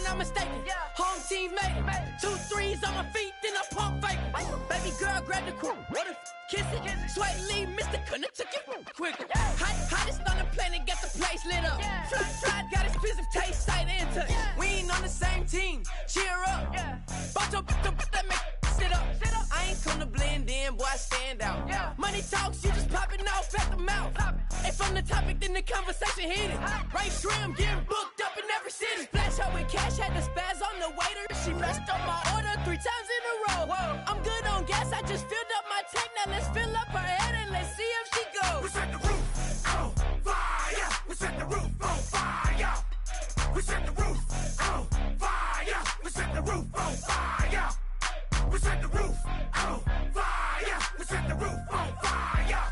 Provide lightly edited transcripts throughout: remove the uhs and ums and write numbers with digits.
not mistaken. Home team made it. 2 threes on my feet, then I pump fake. Baby girl, grab the quote. Kiss it. Sweat leave, Mr. Couldn't took it quicker. Hottest on the planet, got the place lit up. Fly, got expensive taste, sight and touch. We ain't on the same team. Cheer up. Bought your that make sit up. I ain't come to blend in, boy, I stand out. Money talks, you just popping off at the mouth. And from the topic, then the conversation heated. Right shrimp, getting booked up in every city. Splash her with cash, had the spaz on the waiter. She messed up my order 3 times in a row. I'm good on gas, I just filled up my tank. Now let's fill up her head and let's see if she goes. We set the roof on fire. We set the roof on fire. We set the roof on fire. We set the roof on fire. We set the roof on fire. We set the roof on fire.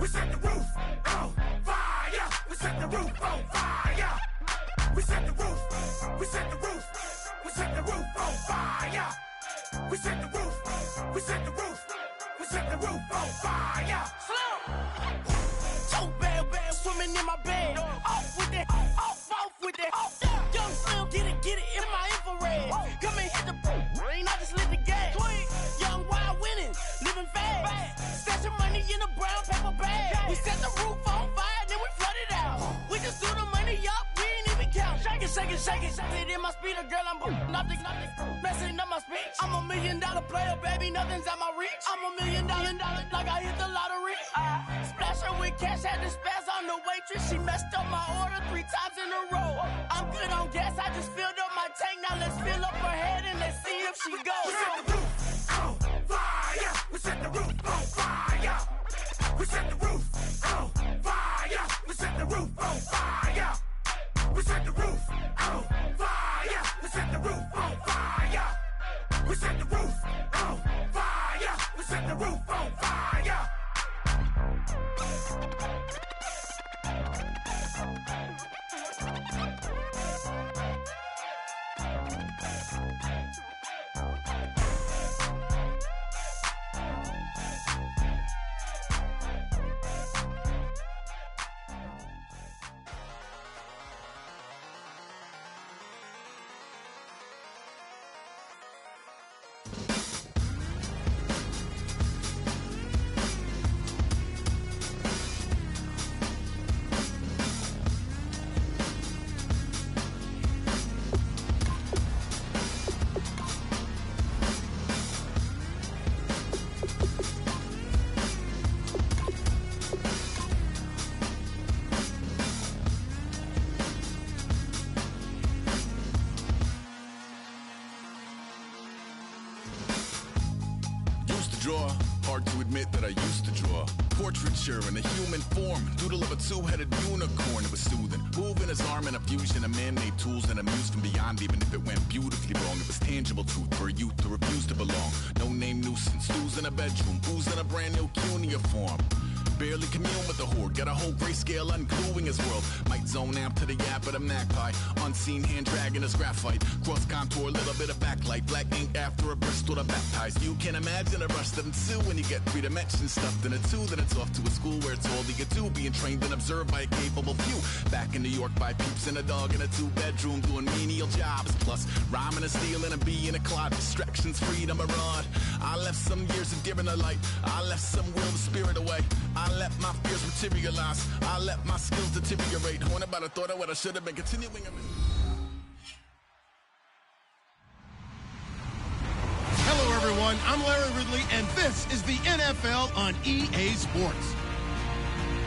We set the roof on fire. We set the roof on fire. We set the roof. We set the roof. We set the roof on fire. We set the roof. We set the roof. We set the roof on fire. So bad, swimming in my bed. Off with it, off with it. Young Slim, get it in my infrared. Come and hit the rain, I just lit the gas. Young wild winning, living fast. Stashing money in a brown paper bag. We set the roof on fire, then we flood it out. We just threw the money up, we ain't even count. Shake it. It in my speeder, girl, I'm nothing, messing up my speech. I'm $1 million player, baby, nothing's at my reach. I'm $1 million, like I hit the lottery. Splash her with cash, had the spaz on the waitress. She messed up my order 3 times in a row. I'm good on gas, I just filled up my tank. Now let's fill up her head and let's see if she goes. We set the roof on fire. We set the roof on fire. We set the roof on fire. We set the roof on fire. We set the roof on fire. We set the roof on fire. We set the roof on fire. We set the roof on fire. Draw. Hard to admit that I used to draw. Portraiture in a human form. Doodle of a 2-headed unicorn. It was soothing. Moving his arm in a fusion of man-made tools and amused from beyond. Even if it went beautifully wrong, it was tangible truth for a youth who refused to belong. No name nuisance. Who's in a bedroom? Who's in a brand new cuneiform? Barely commune with the horde. Got a whole grayscale ungluing his world. Might zone amp to the yap of a magpie. Unseen hand dragging his graphite. Cross contour, little bit of backlight. Black ink after a Bristol to baptize. You can imagine a rush that ensue when you get 3 dimensions stuffed in a 2. Then it's off to a school where it's all you get to. Being trained and observed by a capable few. Back in New York by peeps and a dog in a 2-bedroom doing menial jobs. Plus rhyming and stealing and being a clod. Distractions, freedom, a rod. I left some years of deer in the light. I left some will the spirit away. I let my fears materialize. I let my skills deteriorate. Horn about a thought of what I should have been continuing. Hello, everyone. I'm Larry Ridley, and this is the NFL on EA Sports.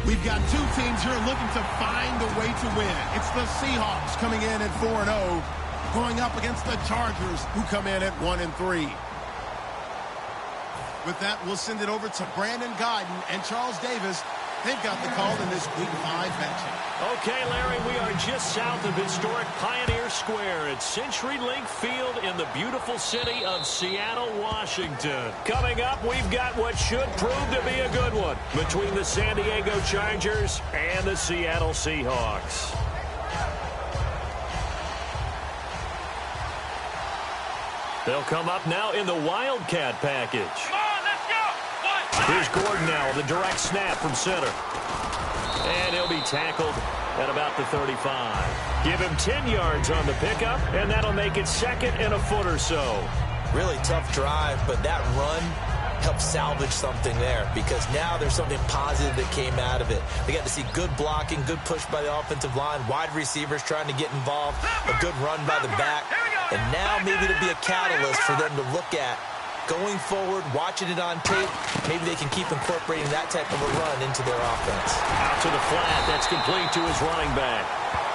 We've got 2 teams here looking to find a way to win. It's the Seahawks coming in at 4-0, going up against the Chargers, who come in at 1-3. With that, we'll send it over to Brandon Guyton and Charles Davis. They've got the call in this Week 5 matchup. Okay, Larry, we are just south of historic Pioneer Square at CenturyLink Field in the beautiful city of Seattle, Washington. Coming up, we've got what should prove to be a good one between the San Diego Chargers and the Seattle Seahawks. They'll come up now in the Wildcat package. Here's Gordon now, the direct snap from center. And he'll be be tackled at about the 35. Give him 10 yards on the pickup, and that'll make it 2nd and a foot or so. Really tough drive, but that run helped salvage something there because now there's something positive that came out of it. They got to see good blocking, good push by the offensive line, wide receivers trying to get involved, a good run by the back, and now maybe to be a catalyst for them to look at going forward, watching it on tape. Maybe they can keep incorporating that type of a run into their offense. Out to the flat. That's complete to his running back.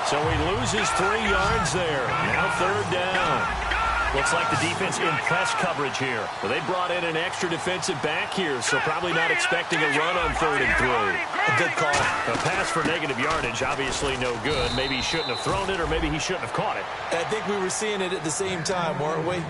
So he loses 3 yards there. Now 3rd down. Looks like the defense in press coverage here. Well, they brought in an extra defensive back here, so probably not expecting a run on 3rd and 3. A good call. A pass for negative yardage, obviously no good. Maybe he shouldn't have thrown it, or maybe he shouldn't have caught it. I think we were seeing it at the same time, weren't we?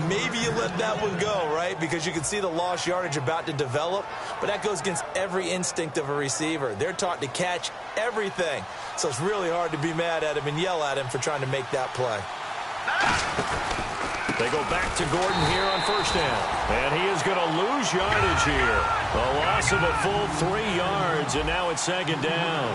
Maybe you let that one go, right? Because you can see the lost yardage about to develop, but that goes against every instinct of a receiver. They're taught to catch everything, so it's really hard to be mad at him and yell at him for trying to make that play. They go back to Gordon here on 1st down. And he is going to lose yardage here. A loss of a full 3 yards, and now it's 2nd down.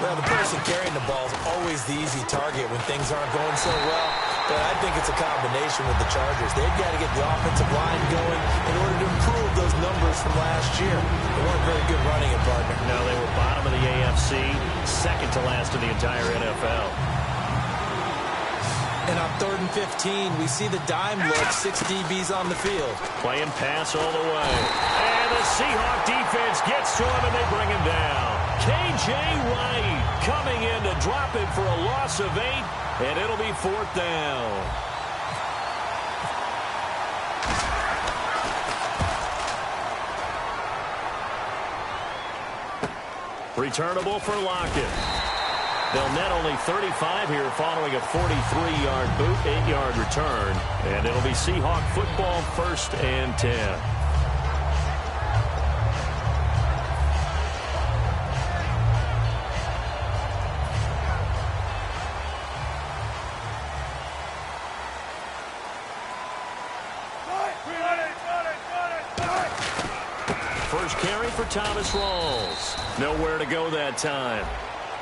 Well, the person carrying the ball is always the easy target when things aren't going so well. But I think it's a combination with the Chargers. They've got to get the offensive line going in order to improve those numbers from last year. They weren't very good running it, partner. No, they were bottom of the AFC, 2nd to last in the entire NFL. And on 3rd and 15, we see the dime look, 6 DBs on the field. Playing pass all the way. And the Seahawk defense gets to him, and they bring him down. K.J. Wright coming in to drop him for a loss of 8, and it'll be 4th down. Returnable for Lockett. They'll net only 35 here following a 43-yard boot, 8-yard return. And it'll be Seahawk football 1st and 10. First carry for Thomas Rawls. Nowhere to go that time.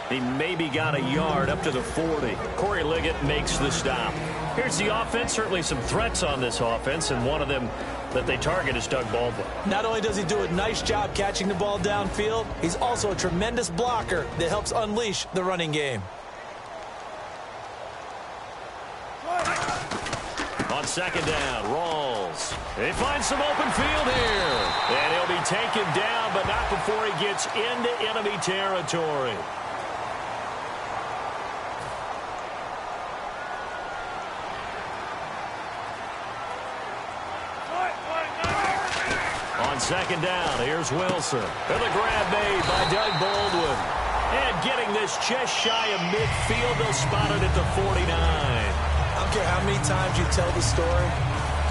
He maybe got a yard up to the 40. Corey Liggett makes the stop. Here's the offense. Certainly some threats on this offense, and one of them that they target is Doug Baldwin. Not only does he do a nice job catching the ball downfield, he's also a tremendous blocker that helps unleash the running game. On 2nd down, Rawls. He finds some open field here. And he'll be taken down, but not before he gets into enemy territory. On 2nd down, here's Wilson. And the grab made by Doug Baldwin. And getting this just shy of midfield, they'll spot it at the 49. I don't care how many times you tell the story,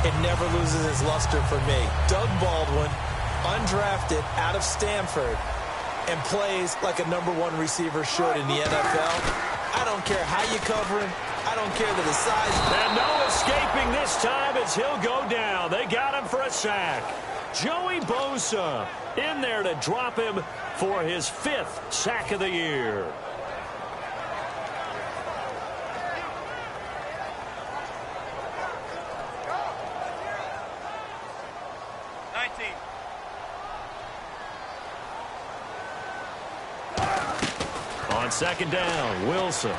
it never loses its luster for me. Doug Baldwin, undrafted out of Stanford, and plays like a #1 receiver should in the NFL. I don't care how you cover him. I don't care that his size. And no escaping this time as he'll go down. They got him for a sack. Joey Bosa in there to drop him for his 5th sack of the year. On 2nd down, Wilson.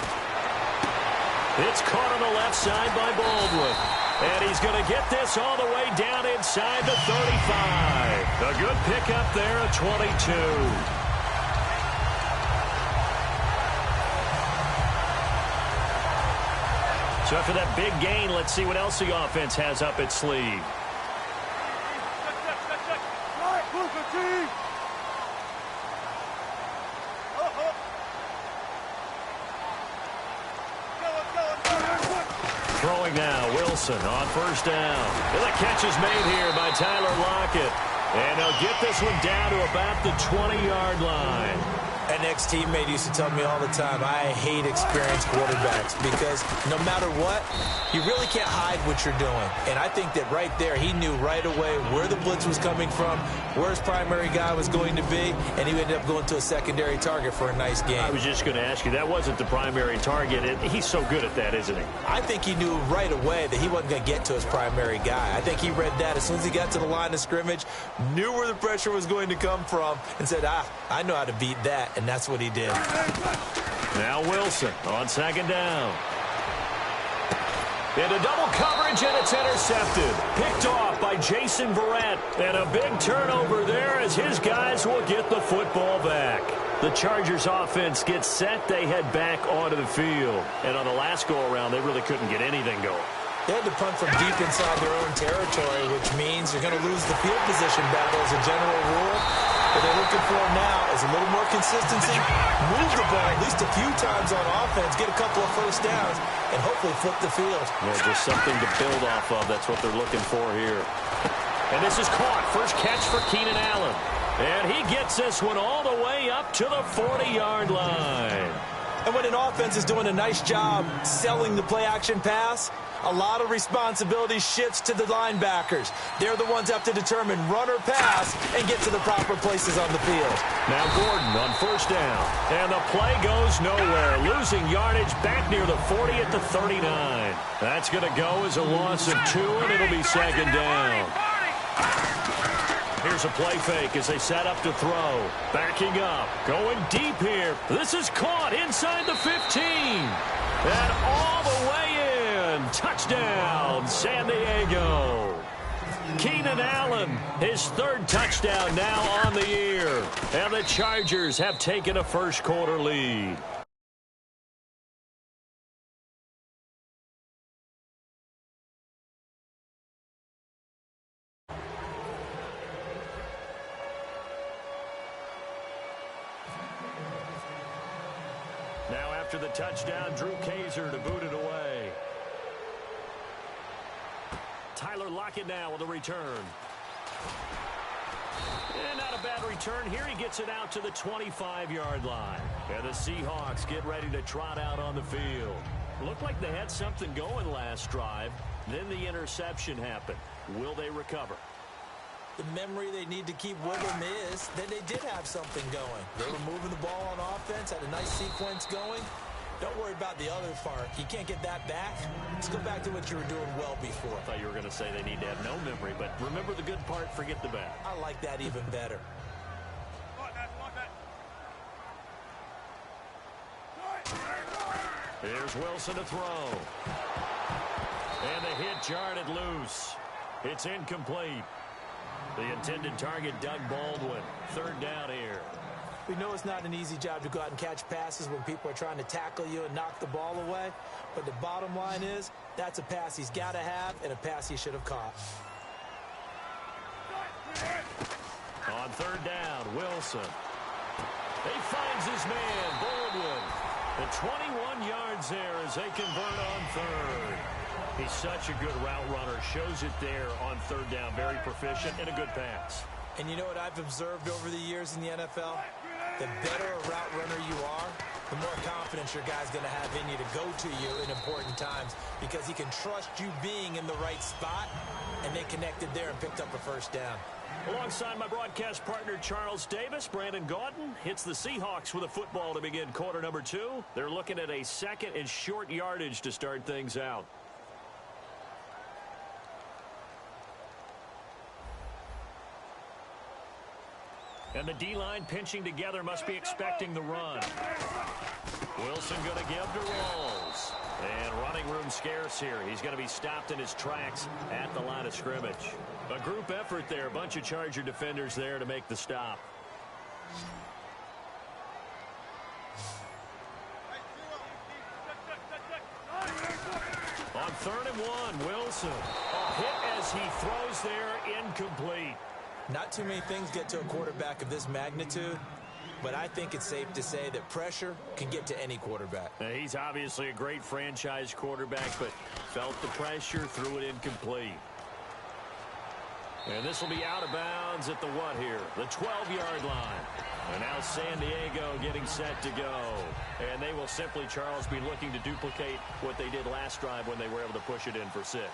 It's caught on the left side by Baldwin. And he's going to get this all the way down inside the 35. A good pickup there at 22. So after that big gain, let's see what else the offense has up its sleeve. Throwing now, Wilson on 1st down. And the catch is made here by Tyler Lockett. And they'll get this one down to about the 20-yard line. An ex-teammate used to tell me all the time, I hate experienced quarterbacks because no matter what, you really can't hide what you're doing. And I think that right there, he knew right away where the blitz was coming from, where his primary guy was going to be, and he ended up going to a secondary target for a nice game. I was just going to ask you, that wasn't the primary target. He's so good at that, isn't he? I think he knew right away that he wasn't going to get to his primary guy. I think he read that as soon as he got to the line of scrimmage, knew where the pressure was going to come from, and said, I know how to beat that. And that's what he did. Now Wilson on second down. Into double coverage, and it's intercepted. Picked off by Jason Verrett. And a big turnover there as his guys will get the football back. The Chargers offense gets set. They head back onto the field. And on the last go-around, they really couldn't get anything going. They had to punt from deep inside their own territory, which means you're going to lose the field position battle as a general rule. What they're looking for now is a little more consistency, move the ball at least a few times on offense, get a couple of first downs, and hopefully flip the field. Yeah, just something to build off of. That's what they're looking for here. And this is caught. First catch for Keenan Allen. And he gets this one all the way up to the 40-yard line. And when an offense is doing a nice job selling the play-action pass, a lot of responsibility shifts to the linebackers. They're the ones that have to determine run or pass and get to the proper places on the field. Now Gordon on first down. And the play goes nowhere. Losing yardage back near the 40 at the 39. That's going to go as a loss of 2, and it'll be second down. Here's a play fake as they set up to throw. Backing up. Going deep here. This is caught inside the 15. And all the way in. Touchdown, San Diego. Keenan Allen, his third touchdown now on the year. And the Chargers have taken a first-quarter lead. Now after the touchdown, Drew Kaiser to boot it away. Tyler Lockett now with a return. And not a bad return here. He gets it out to the 25-yard line. And the Seahawks get ready to trot out on the field. Looked like they had something going last drive. Then the interception happened. Will they recover? The memory they need to keep with them is that they did have something going. They were moving the ball on offense, had a nice sequence going. Don't worry about the other part. You can't get that back. Let's go back to what you were doing well before. I thought you were going to say they need to have no memory, but remember the good part, forget the bad. I like that even better. Here's Wilson to throw. And the hit jarred it loose. It's incomplete. The intended target, Doug Baldwin. Third down here. We know it's not an easy job to go out and catch passes when people are trying to tackle you and knock the ball away. But the bottom line is, that's a pass he's got to have and a pass he should have caught. On third down, Wilson. He finds his man, Baldwin. The 21 yards there as they convert on third. He's such a good route runner. Shows it there on third down. Very proficient and a good pass. And you know what I've observed over the years in the NFL? The better a route runner you are, the more confidence your guy's going to have in you to go to you in important times because he can trust you being in the right spot, and they connected there and picked up a first down. Alongside my broadcast partner, Charles Davis, Brandon Gaudin hits the Seahawks with a football to begin quarter number 2. They're looking at a second and short yardage to start things out. And the D-line pinching together must be expecting the run. Wilson going to give to Rolls. And running room scarce here. He's going to be stopped in his tracks at the line of scrimmage. A group effort there. A bunch of Charger defenders there to make the stop. On 3rd and 1, Wilson. A hit as he throws there, incomplete. Not too many things get to a quarterback of this magnitude, but I think it's safe to say that pressure can get to any quarterback. He's obviously a great franchise quarterback, but felt the pressure, threw it incomplete. And this will be out of bounds at the what here? The 12-yard line. And now San Diego getting set to go. And they will simply, Charles, be looking to duplicate what they did last drive when they were able to push it in for 6.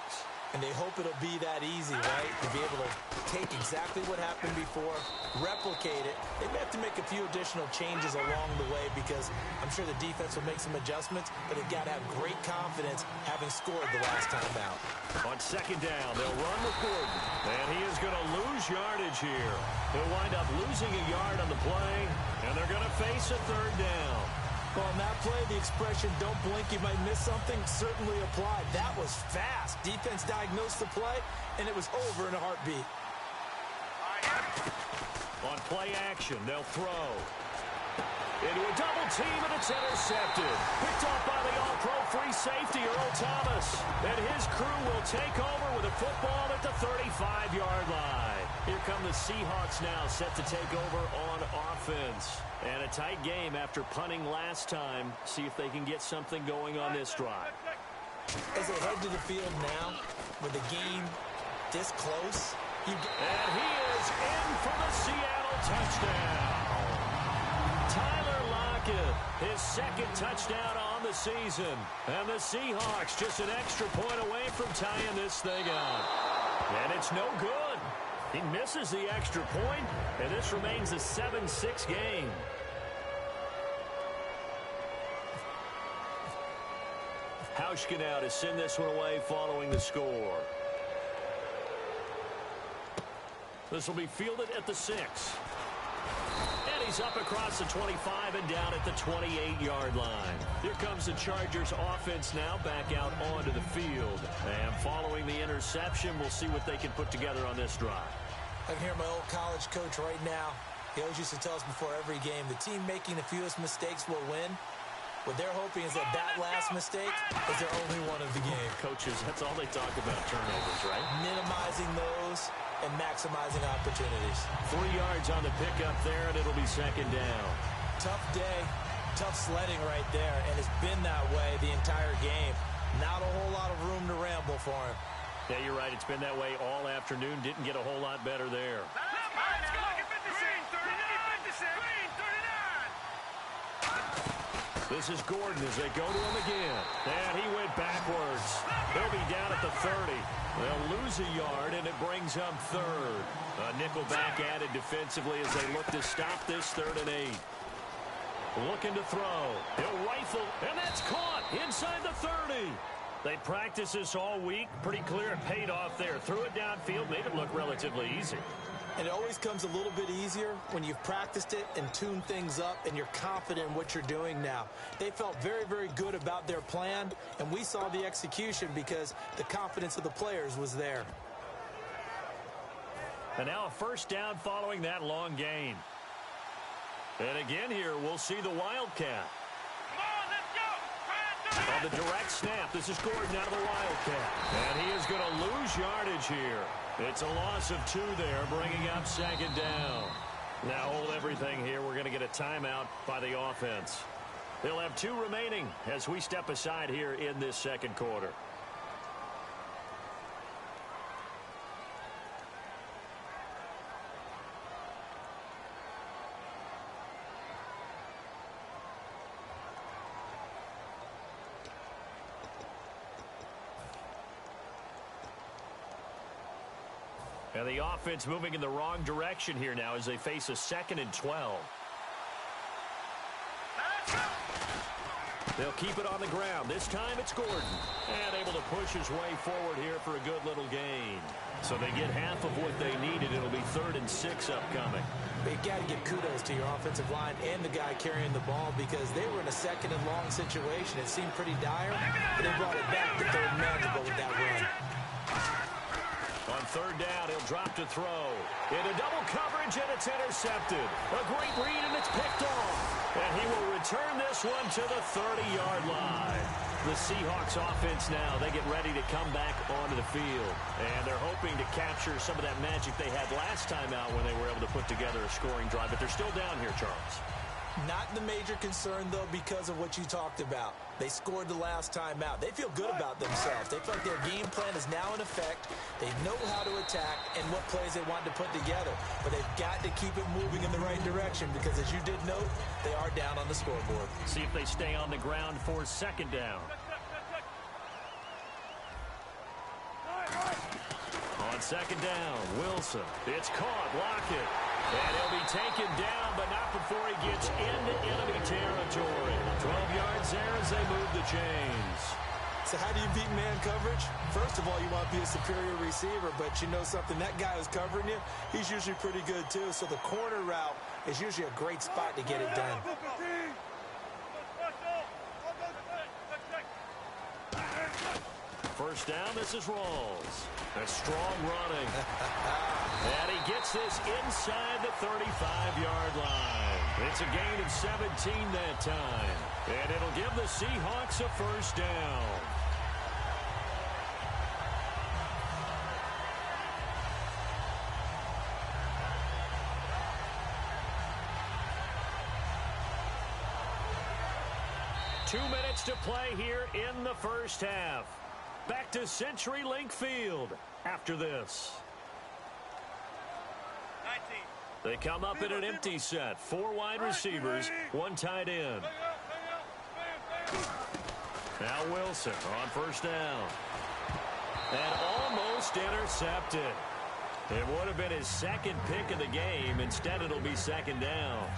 And they hope it'll be that easy, right? To be able to take exactly what happened before, replicate it. They may have to make a few additional changes along the way because I'm sure the defense will make some adjustments, but they've got to have great confidence having scored the last time out. On second down, they'll run with Gordon. And he is going to lose yardage here. He'll wind up losing a yard on the play, and they're going to face a third down. Well, on that play, the expression, don't blink, you might miss something, certainly applied. That was fast. Defense diagnosed the play, and it was over in a heartbeat. On play action, they'll throw. Into a double team, and it's intercepted. Picked off by the all-pro free safety, Earl Thomas. And his crew will take over with a football at the 35-yard line. Here come the Seahawks now, set to take over on offense. And a tight game after punting last time. See if they can get something going on this drive. As they head to the field now, with the game this close, and he is in for the Seattle touchdown. Tyler Lockett, his second touchdown on the season. And the Seahawks just an extra point away from tying this thing up. And it's no good. He misses the extra point, and this remains a 7-6 game. Hauschka now to send this one away following the score. This will be fielded at the 6. And he's up across the 25 and down at the 28-yard line. Here comes the Chargers offense now back out onto the field. And following the interception, we'll see what they can put together on this drive. I can hear my old college coach right now. He always used to tell us before every game, the team making the fewest mistakes will win. What they're hoping is that last mistake is their only one of the game. Coaches, that's all they talk about, turnovers, right? Minimizing those and maximizing opportunities. 3 yards on the pickup there, and it'll be second down. Tough day, tough sledding right there, and it's been that way the entire game. Not a whole lot of room to ramble for him. Yeah, you're right. It's been that way all afternoon. Didn't get a whole lot better there. Let's go. Green, 39. Green, 39. This is Gordon as they go to him again. And he went backwards. He'll be down at the 30. They'll lose a yard, and it brings up third. A nickel back added defensively as they look to stop this 3rd and 8. Looking to throw. He'll rifle, and that's caught inside the 30. They practiced this all week. Pretty clear it paid off there. Threw it downfield, made it look relatively easy. And it always comes a little bit easier when you've practiced it and tuned things up and you're confident in what you're doing now. They felt very, very good about their plan, and we saw the execution because the confidence of the players was there. And now a first down following that long gain. And again here, we'll see the Wildcat. On the direct snap, this is Gordon out of the Wildcat. And he is going to lose yardage here. It's a loss of 2 there, bringing up second down. Now hold everything here. We're going to get a timeout by the offense. They'll have 2 remaining as we step aside here in this second quarter. And the offense moving in the wrong direction here now as they face a 2nd and 12. They'll keep it on the ground. This time it's Gordon. And able to push his way forward here for a good little gain. So they get half of what they needed. It'll be 3rd and 6 upcoming. But you got to give kudos to your offensive line and the guy carrying the ball because they were in a 2nd and long situation. It seemed pretty dire, but they brought it back to 3rd manageable with that run. On 3rd down, he'll drop to throw. Into double coverage, and it's intercepted. A great read, and it's picked off. And he will return this one to the 30-yard line. The Seahawks offense now, they get ready to come back onto the field. And they're hoping to capture some of that magic they had last time out when they were able to put together a scoring drive. But they're still down here, Charles. Not the major concern, though, because of what you talked about. They scored the last time out. They feel good about themselves. They feel like their game plan is now in effect. They know how to attack and what plays they want to put together. But they've got to keep it moving in the right direction because, as you did note, they are down on the scoreboard. See if they stay on the ground for second down. On second down, Wilson. It's caught. Lockett. And he'll be taken down, but not before he gets into enemy territory. 12 yards there as they move the chains. So how do you beat man coverage? First of all, you want to be a superior receiver, but you know something, that guy who's covering you, he's usually pretty good too. So the corner route is usually a great spot to get it done. First down, this is Rawls. A strong running. And he gets this inside the 35-yard line. It's a gain of 17 that time. And it'll give the Seahawks a first down. Two minutes to play here in the first half. Back to CenturyLink Field after this. 19. They come up in an empty set. 4 wide receivers, 1 tight end. Now Wilson on first down. And almost intercepted. It would have been his second pick of the game. Instead, it'll be second down.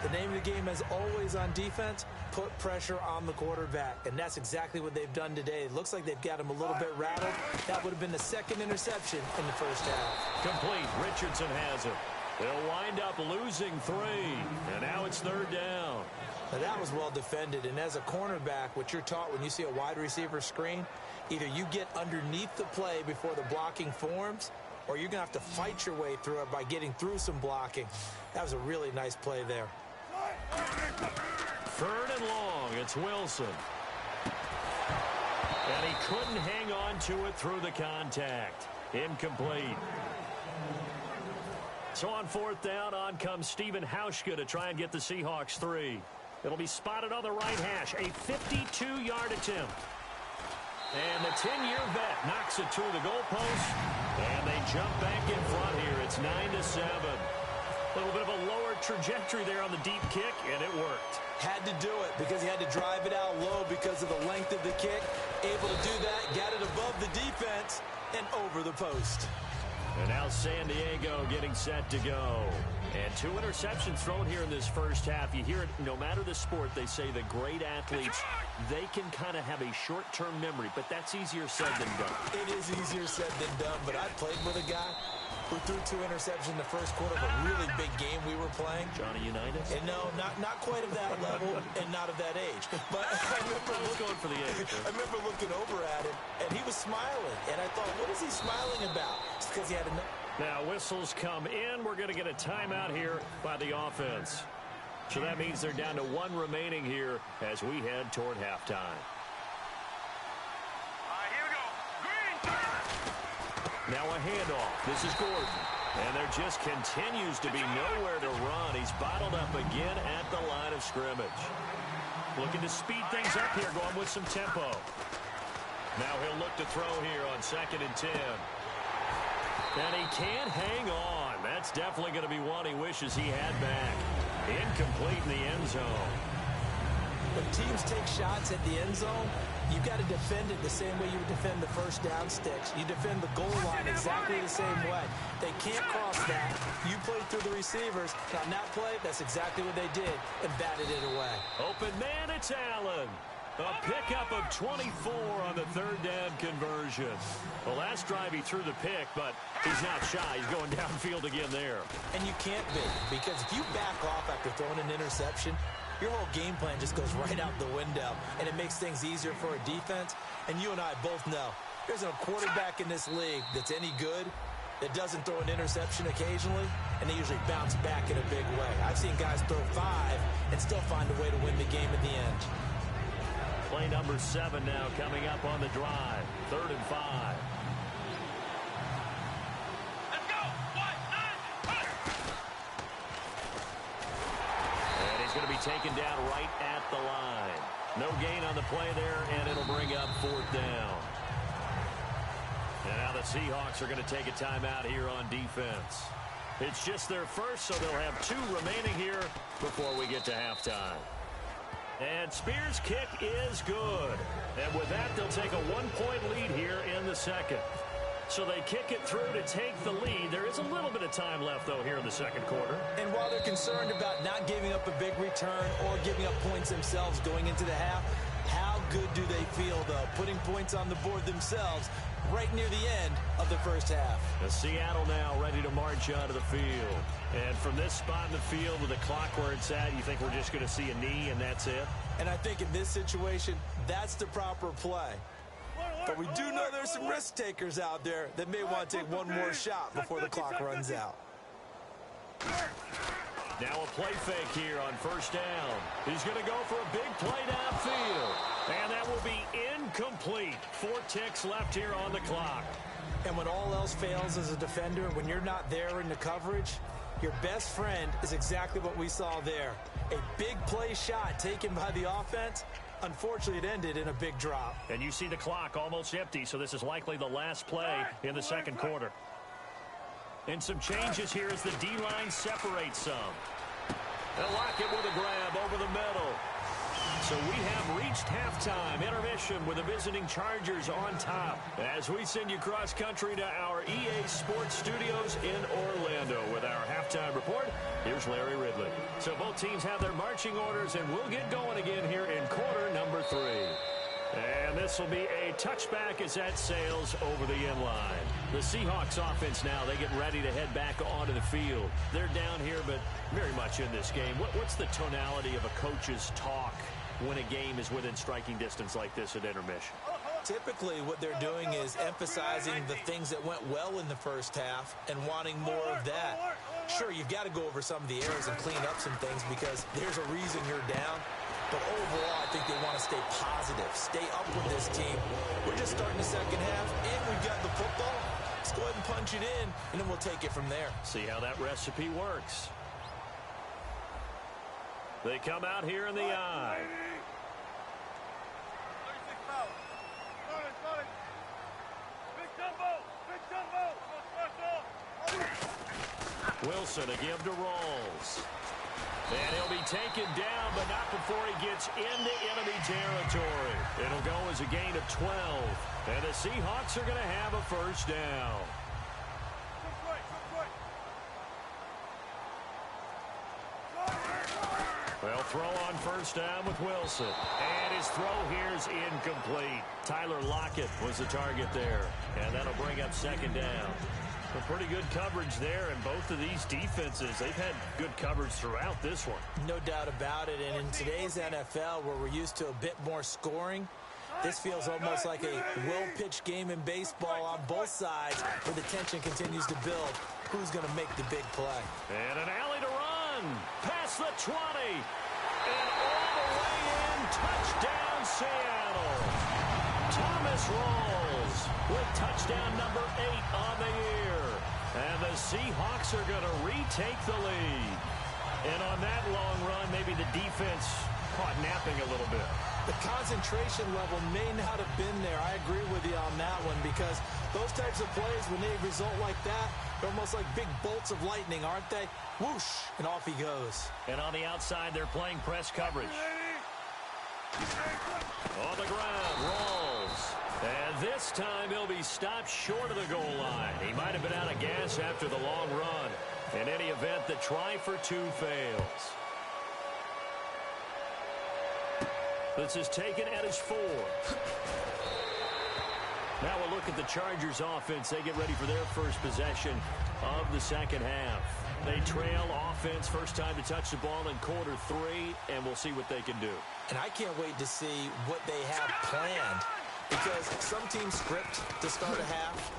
The name of the game, as always on defense, put pressure on the quarterback. And that's exactly what they've done today. It looks like they've got him a little bit rattled. That would have been the second interception in the first half. Complete. Richardson has it. They'll wind up losing 3. And now it's third down. Now that was well defended. And as a cornerback, what you're taught when you see a wide receiver screen, either you get underneath the play before the blocking forms, or you're going to have to fight your way through it by getting through some blocking. That was a really nice play there. Third and long, it's Wilson. And he couldn't hang on to it through the contact. Incomplete. So on fourth down, on comes Stephen Hauschka to try and get the Seahawks 3. It'll be spotted on the right hash, a 52-yard attempt. And the 10-year vet knocks it through the goalpost, and they jump back in front here. It's 9-7. A little bit of a lower trajectory there on the deep kick, and it worked. Had to do it because he had to drive it out low because of the length of the kick. Able to do that, got it above the defense, and over the post. And now San Diego getting set to go. And 2 interceptions thrown here in this first half. You hear it, no matter the sport, they say the great athletes, they can kind of have a short-term memory, but that's easier said than done. It is easier said than done, but I played with a guy who threw 2 interceptions in the first quarter of a really big game we were playing. Johnny Unitas? And no, not quite of that level and not of that age. But I was going for the age. I remember looking over at him, and he was smiling. And I thought, what is he smiling about? It's because he had enough. Now whistles come in. We're going to get a timeout here by the offense. So that means they're down to 1 remaining here as we head toward halftime. Here we go. Green. Now a handoff. This is Gordon. And there just continues to be nowhere to run. He's bottled up again at the line of scrimmage. Looking to speed things up here, going with some tempo. Now he'll look to throw here on 2nd and 10. And he can't hang on. That's definitely going to be one he wishes he had back. Incomplete in the end zone. When teams take shots at the end zone, you've got to defend it the same way you would defend the first down sticks. You defend the goal line exactly the same way. They can't cross that. You play through the receivers. On that play, that's exactly what they did and batted it away. Open man, it's Allen. A pickup of 24 on the 3rd down conversion. Well, last drive he threw the pick, but he's not shy. He's going downfield again there. And you can't be, because if you back off after throwing an interception, your whole game plan just goes right out the window, and it makes things easier for a defense. And you and I both know there's no quarterback in this league that's any good that doesn't throw an interception occasionally, and they usually bounce back in a big way. I've seen guys throw 5 and still find a way to win the game at the end. Play number 7 now coming up on the drive. 3rd and 5. Let's go. 1, 9, 5. be taken down right at the line. No gain on the play there, and it'll bring up 4th down. And now the Seahawks are going to take a timeout here on defense. It's just their first, so they'll have 2 remaining here before we get to halftime. And Spears' kick is good. And with that, they'll take a 1-point lead here in the second. So they kick it through to take the lead. There is a little bit of time left, though, here in the second quarter. And while they're concerned about not giving up a big return or giving up points themselves going into the half, how good do they feel, though, putting points on the board themselves right near the end of the first half? Seattle now ready to march onto the field. And from this spot in the field with the clock where it's at, you think we're just going to see a knee and that's it? And I think in this situation, that's the proper play. But we do know there's some risk takers out there that may want to take one more shot before the clock runs out. Now a play fake here on 1st down. He's going to go for a big play downfield. And that will be incomplete. 4 ticks left here on the clock. And when all else fails as a defender, when you're not there in the coverage, your best friend is exactly what we saw there. A big play shot taken by the offense. Unfortunately, it ended in a big drop. And you see the clock almost empty, so this is likely the last play in the second quarter. And some changes here as the D-line separates some. And Lockett with a grab over the middle. So we have reached halftime. Intermission with the visiting Chargers on top. As we send you cross-country to our EA Sports Studios in Orlando with our halftime report, here's Larry Ridley. So both teams have their marching orders, and we'll get going again here in quarter number 3. And this will be a touchback as that sails over the end line. The Seahawks offense now, they get ready to head back onto the field. They're down here, but very much in this game. What's the tonality of a coach's talk when a game is within striking distance like this at intermission? Typically, what they're doing is emphasizing the things that went well in the first half and wanting more of that. Sure, you've got to go over some of the errors and clean up some things because there's a reason you're down. But overall, I think they want to stay positive, stay up with this team. We're just starting the second half, and we've got the football. Let's go ahead and punch it in, and then we'll take it from there. See how that recipe works. They come out here in the eye. Wilson to give to Rawls. And he'll be taken down, but not before he gets into enemy territory. It'll go as a gain of 12. And the Seahawks are going to have a first down. Well, throw on first down with Wilson. And his throw here is incomplete. Tyler Lockett was the target there. And that'll bring up second down. Well, pretty good coverage there, and both of these defenses, they've had good coverage throughout this one. No doubt about it, and in today's NFL, where we're used to a bit more scoring, this feels almost like a well-pitched game in baseball on both sides, where the tension continues to build. Who's going to make the big play? And an alley to run, past the 20, and all the way in, touchdown Seattle. Thomas Rawls with touchdown number 8 on the year. And the Seahawks are going to retake the lead. And on that long run, maybe the defense caught napping a little bit. The concentration level may not have been there. I agree with you on that one because those types of plays, when they result like that, they're almost like big bolts of lightning, aren't they? Whoosh, and off he goes. And on the outside, they're playing press coverage. On the ground, Rawls. And this time he'll be stopped short of the goal line. He might have been out of gas after the long run. In any event, the try for 2 fails. This is taken at his 4. Now we'll look at the Chargers offense. They get ready for their first possession of the second half. They trail offense, first time to touch the ball in quarter 3, and we'll see what they can do. And I can't wait to see what they have planned because some teams script to start a half.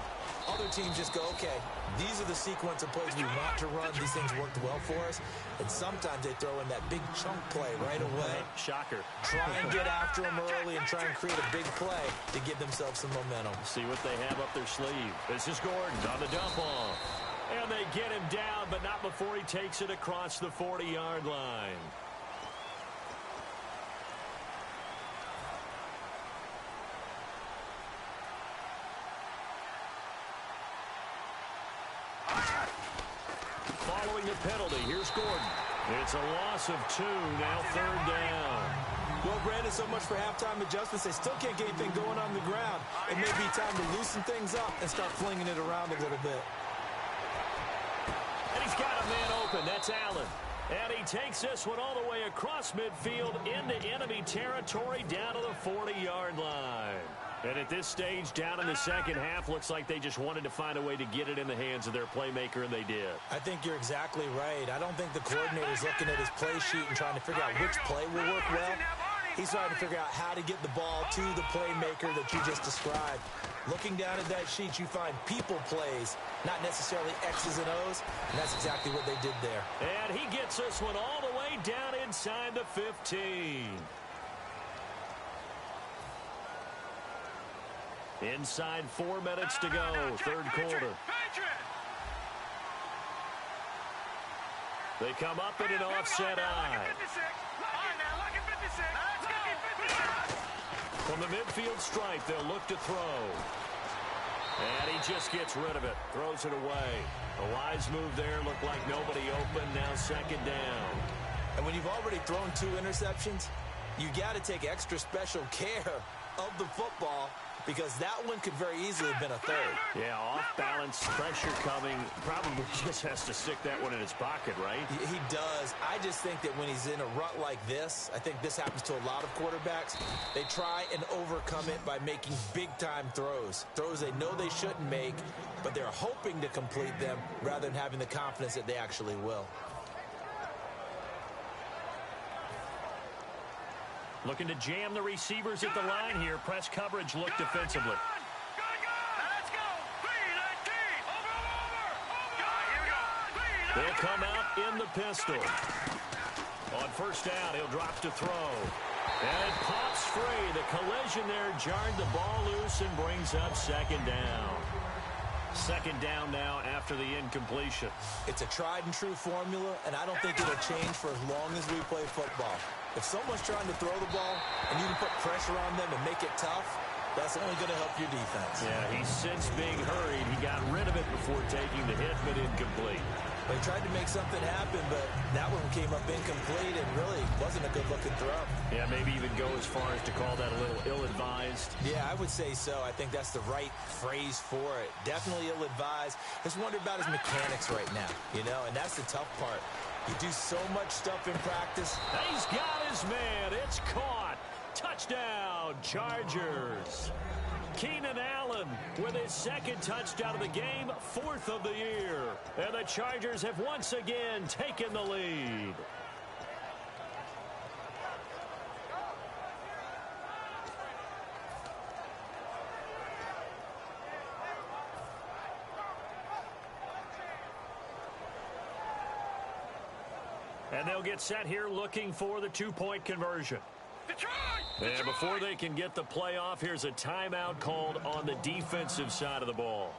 Other teams just go, okay, these are the sequence of plays we want to run. These things worked well for us. And sometimes they throw in that big chunk play right away. Shocker. Try and get after them early and try and create a big play to give themselves some momentum. See what they have up their sleeve. This is Gordon on the dump off. And they get him down, but not before he takes it across the 40-yard line. the penalty. Here's Gordon. It's a loss of 2, now 3rd down. Well, Brandon, so much for halftime adjustments. They still can't get anything going on the ground. It may be time to loosen things up and start flinging it around a little bit. And he's got a man open. That's Allen. And he takes this one all the way across midfield into enemy territory down to the 40-yard line. And at this stage, down in the second half, looks like they just wanted to find a way to get it in the hands of their playmaker, and they did. I think you're exactly right. I don't think the coordinator's looking at his play sheet and trying to figure out which play will work well. He's trying to figure out how to get the ball to the playmaker that you just described. Looking down at that sheet, you find people plays, not necessarily X's and O's, and that's exactly what they did there. And he gets this one all the way down inside the 15. Inside 4 minutes to go, 3rd quarter. They come up in an offset eye. From the midfield stripe, they'll look to throw. And he just gets rid of it, throws it away. A wise move there, looked like nobody open, now 2nd down. And when you've already thrown 2 interceptions, you got to take extra special care of the football, because that one could very easily have been a 3rd. Yeah, off balance, pressure coming. Probably just has to stick that one in his pocket, right? He does. I just think that when he's in a rut like this, I think this happens to a lot of quarterbacks, they try and overcome it by making big-time throws. Throws they know they shouldn't make, but they're hoping to complete them rather than having the confidence that they actually will. Looking to jam the receivers at the line here. Press coverage look defensively. Let's go. They'll come out in the pistol. On 1st down, he'll drop to throw. And it pops free. The collision there jarred the ball loose and brings up 2nd down. 2nd down now after the incompletion. It's a tried-and-true formula, and I don't think it'll change for as long as we play football. If someone's trying to throw the ball and you can put pressure on them and make it tough, that's only going to help your defense. Yeah, he's since being hurried. He got rid of it before taking the hit, but incomplete. They tried to make something happen, but that one came up incomplete and really wasn't a good-looking throw. Yeah, maybe even go as far as to call that a little ill-advised. Yeah, I would say so. I think that's the right phrase for it. Definitely ill-advised. Just wonder about his mechanics right now, and that's the tough part. You do so much stuff in practice. He's got his man. It's caught. Touchdown, Chargers. Keenan Allen with his 2nd touchdown of the game, 4th of the year. And the Chargers have once again taken the lead. And they'll get set here looking for the 2-point conversion. And before they can get the play off, here's a timeout called on the defensive side of the ball.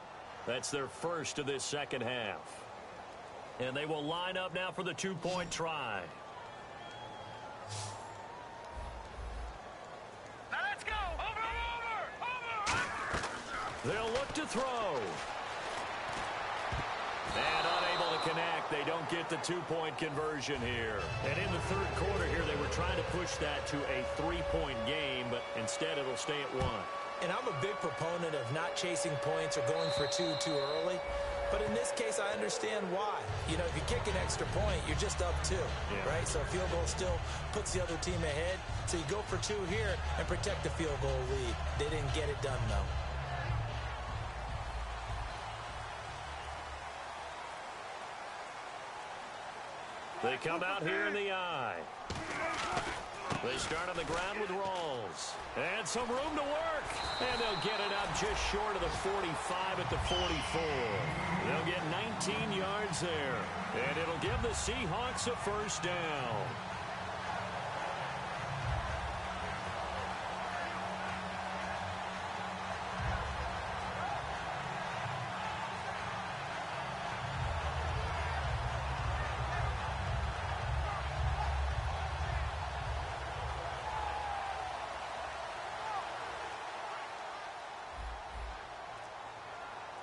That's their first of this 2nd half. And they will line up now for the 2-point try. Let's go. Over. They'll look to throw. And unable to connect. They don't get the 2-point conversion here. And in the 3rd quarter here, they were trying to push that to a 3-point game, but instead it'll stay at 1. And I'm a big proponent of not chasing points or going for 2 too early. But in this case, I understand why. If you kick an extra point, you're just up 2, right? So a field goal still puts the other team ahead. So you go for 2 here and protect the field goal lead. They didn't get it done, though. They come out here in the eye. They start on the ground with Rawls. And some room to work. And they'll get it up just short of the 45 at the 44. They'll get 19 yards there. And it'll give the Seahawks a 1st down.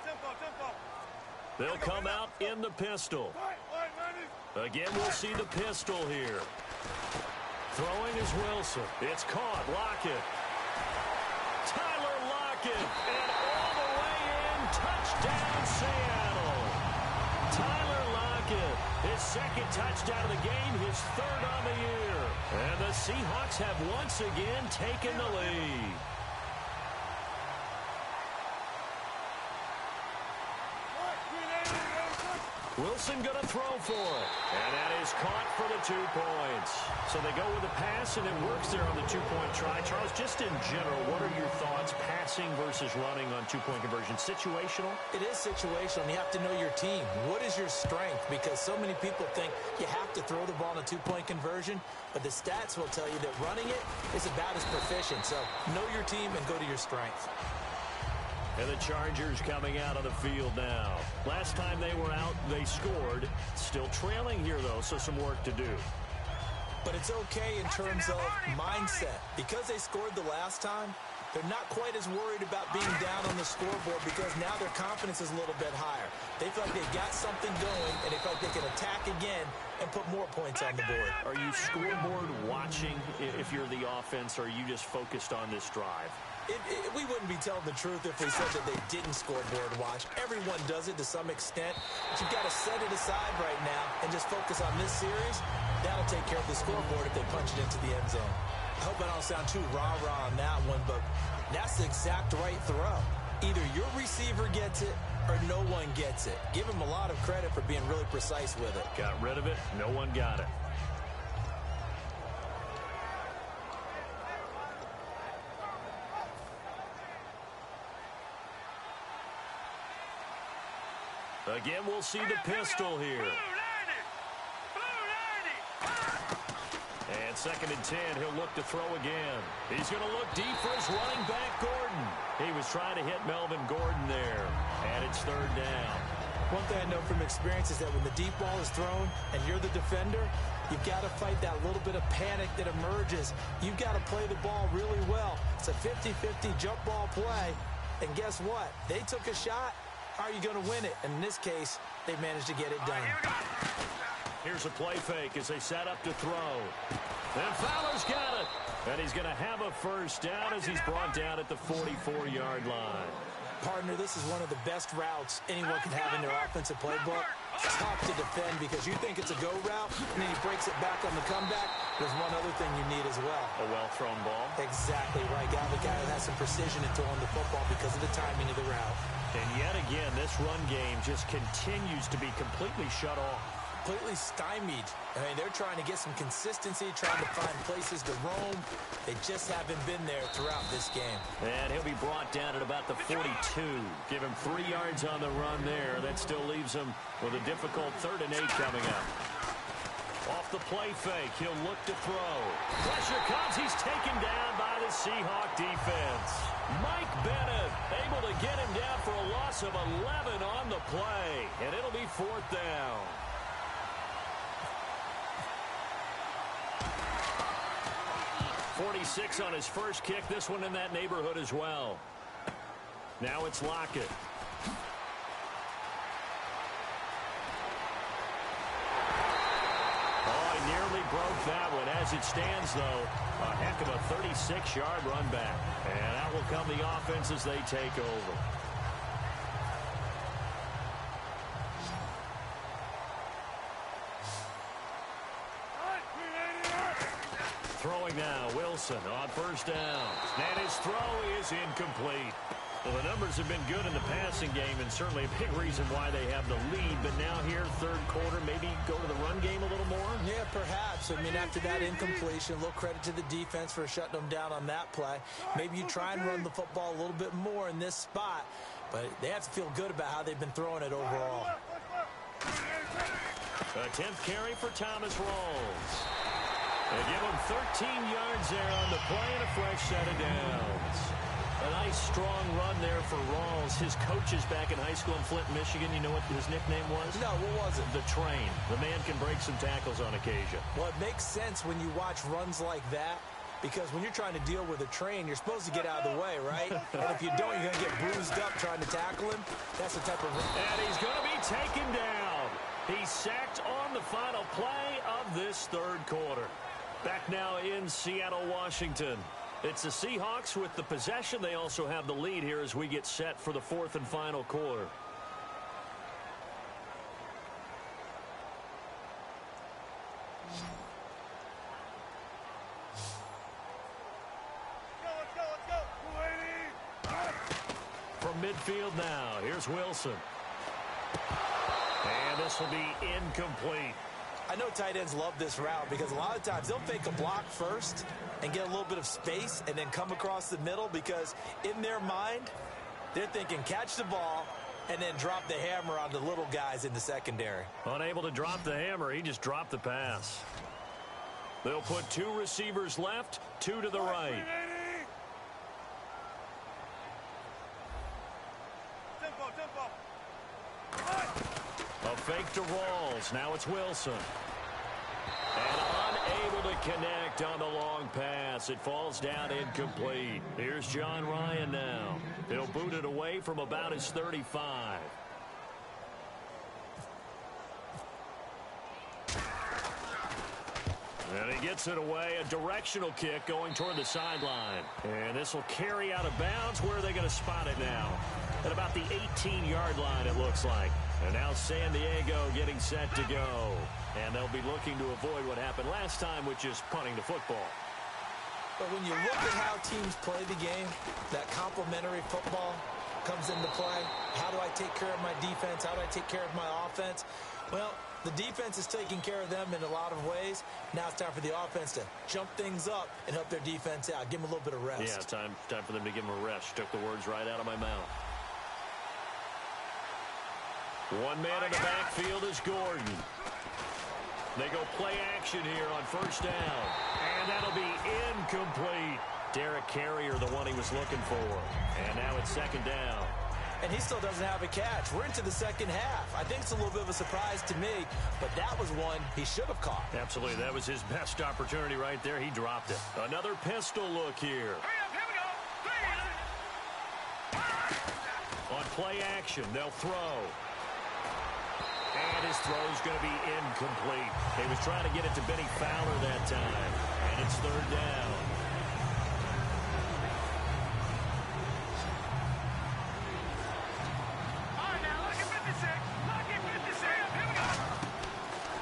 Tempo. They'll come out in the pistol. Again, we'll see the pistol here. Throwing is Wilson. It's caught. Lockett. Tyler Lockett. And all the way in. Touchdown, Seattle. Tyler Lockett. His second touchdown of the game. His third on the year. And the Seahawks have once again taken the lead. Wilson going to throw for it. And that is caught for the 2 points. So they go with the pass, and it works there on the 2-point try. Charles, just in general, what are your thoughts passing versus running on 2-point conversion? Situational? It is situational. You have to know your team. What is your strength? Because so many people think you have to throw the ball in a 2-point conversion, but the stats will tell you that running it is about as proficient. So know your team and go to your strength. And the Chargers coming out on the field now. Last time they were out, they scored. Still trailing here, though, so some work to do. But it's okay in terms of mindset. Because they scored the last time, they're not quite as worried about being down on the scoreboard because now their confidence is a little bit higher. They feel like they've got something going, and they feel like they can attack again and put more points on the board. Are you scoreboard watching if you're the offense, or are you just focused on this drive? We wouldn't be telling the truth if we said that they didn't scoreboard watch. Everyone does it to some extent. But you've got to set it aside right now and just focus on this series. That'll take care of the scoreboard if they punch it into the end zone. I hope I don't sound too rah-rah on that one, but that's the exact right throw. Either your receiver gets it or no one gets it. Give him a lot of credit for being really precise with it. Got rid of it. No one got it. Again, we'll see the pistol here. And 2nd and 10, he'll look to throw again. He's going to look deep for his running back, Gordon. He was trying to hit Melvin Gordon there. And it's 3rd down. One thing I know from experience is that when the deep ball is thrown and you're the defender, you've got to fight that little bit of panic that emerges. You've got to play the ball really well. It's a 50-50 jump ball play. And guess what? They took a shot. How are you going to win it? And in this case, they managed to get it done. Here's a play fake as they set up to throw. And Fowler's got it. And he's going to have a first down as he's brought down at the 44-yard line. Partner, this is one of the best routes anyone can have in their offensive playbook. Tough to defend because you think it's a go route, and then he breaks it back on the comeback. There's one other thing you need as well. A well-thrown ball. Exactly right. Got the guy that has some precision in throwing the football because of the timing of the route. And yet again, this run game just continues to be completely shut off. Completely stymied. I mean, they're trying to get some consistency, trying to find places to roam. They just haven't been there throughout this game. And he'll be brought down at about the 42. Give him 3 yards on the run there. That still leaves him with a difficult 3rd and 8 coming up. Off the play fake, he'll look to throw. Pressure comes. He's taken down by the Seahawk defense. Mike Bennett able to get him down for a loss of 11 on the play. And it'll be 4th down. .46 on his first kick. This one in that neighborhood as well. Now it's Lockett. Nearly broke that one. As it stands, though, a heck of a 36-yard run back. And out will come the offense as they take over. Throwing now, Wilson on 1st down. And his throw is incomplete. Well, the numbers have been good in the passing game, and certainly a big reason why they have the lead. But now here, 3rd quarter, maybe go to the run game a little more? Yeah, perhaps. I mean, after that incompletion, a little credit to the defense for shutting them down on that play. Maybe you try and run the football a little bit more in this spot, but they have to feel good about how they've been throwing it overall. A 10th carry for Thomas Rawls. They give him 13 yards there on the play and a fresh set of downs. A nice, strong run there for Rawls. His coaches back in high school in Flint, Michigan, you know what his nickname was? No, what was it? The Train. The man can break some tackles on occasion. Well, it makes sense when you watch runs like that, because when you're trying to deal with a train, you're supposed to get out of the way, right? And if you don't, you're going to get bruised up trying to tackle him. That's the type of run. And he's going to be taken down. He's sacked on the final play of this third quarter. Back now in Seattle, Washington. It's the Seahawks with the possession. They also have the lead here as we get set for the fourth and final quarter. From midfield now, here's Wilson. And this will be incomplete. I know tight ends love this route because a lot of times they'll fake a block first and get a little bit of space and then come across the middle because in their mind, they're thinking catch the ball and then drop the hammer on the little guys in the secondary. Unable to drop the hammer, he just dropped the pass. They'll put 2 receivers left, 2 to the right. A fake to Rawls. Now it's Wilson. And unable to connect on the long pass. It falls down incomplete. Here's John Ryan now. He'll boot it away from about his 35. And he gets it away. A directional kick going toward the sideline. And this will carry out of bounds. Where are they going to spot it now? At about the 18-yard line, it looks like. And now San Diego getting set to go. And they'll be looking to avoid what happened last time, which is punting the football. But when you look at how teams play the game, that complementary football comes into play. How do I take care of my defense? How do I take care of my offense? Well, the defense is taking care of them in a lot of ways. Now it's time for the offense to jump things up and help their defense out. Give them a little bit of rest. Yeah, time for them to give them a rest. Took the words right out of my mouth. One man in the backfield is Gordon. They go play action here on first down. And that'll be incomplete. Derek Carrier, the one he was looking for. And now it's second down. And he still doesn't have a catch. We're into the second half. I think it's a little bit of a surprise to me, but that was one he should have caught. Absolutely. That was his best opportunity right there. He dropped it. Another pistol look here. On play action, they'll throw. And his throw's going to be incomplete. He was trying to get it to Benny Fowler that time. And it's third down.